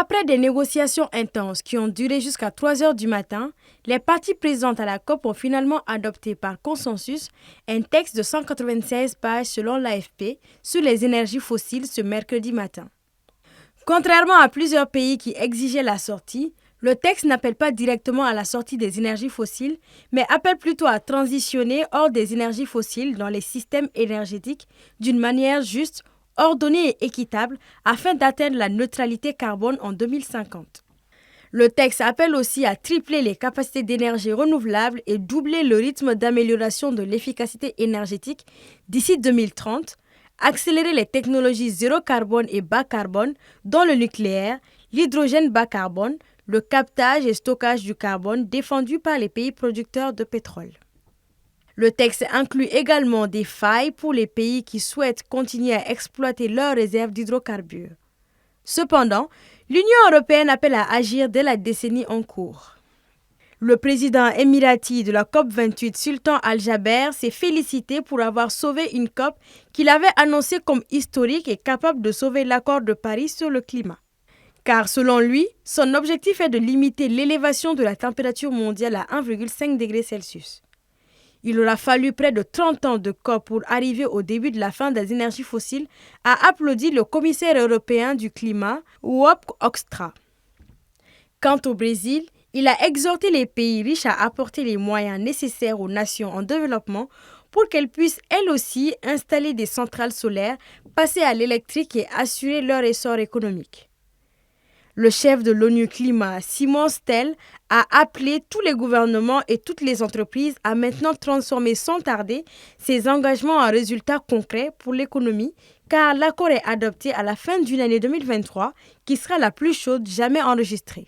Après des négociations intenses qui ont duré jusqu'à 3 heures du matin, les parties présentes à la COP ont finalement adopté par consensus un texte de 196 pages selon l'AFP sur les énergies fossiles ce mercredi matin. Contrairement à plusieurs pays qui exigeaient la sortie, le texte n'appelle pas directement à la sortie des énergies fossiles, mais appelle plutôt à transitionner hors des énergies fossiles dans les systèmes énergétiques d'une manière juste, ordonnée et équitable afin d'atteindre la neutralité carbone en 2050. Le texte appelle aussi à tripler les capacités d'énergie renouvelable et doubler le rythme d'amélioration de l'efficacité énergétique d'ici 2030, accélérer les technologies zéro carbone et bas carbone, dont le nucléaire, l'hydrogène bas carbone, le captage et stockage du carbone défendu par les pays producteurs de pétrole. Le texte inclut également des failles pour les pays qui souhaitent continuer à exploiter leurs réserves d'hydrocarbures. Cependant, l'Union européenne appelle à agir dès la décennie en cours. Le président émirati de la COP28, Sultan Al-Jaber, s'est félicité pour avoir sauvé une COP qu'il avait annoncée comme historique et capable de sauver l'accord de Paris sur le climat. Car selon lui, son objectif est de limiter l'élévation de la température mondiale à 1,5 degré Celsius. Il aura fallu près de 30 ans de COP pour arriver au début de la fin des énergies fossiles, a applaudi le commissaire européen du climat, Wop Hoekstra. Quant au Brésil, il a exhorté les pays riches à apporter les moyens nécessaires aux nations en développement pour qu'elles puissent elles aussi installer des centrales solaires, passer à l'électrique et assurer leur essor économique. Le chef de l'ONU Climat, Simon Stel, a appelé tous les gouvernements et toutes les entreprises à maintenant transformer sans tarder ces engagements en résultats concrets pour l'économie, car l'accord est adopté à la fin d'une année 2023 qui sera la plus chaude jamais enregistrée.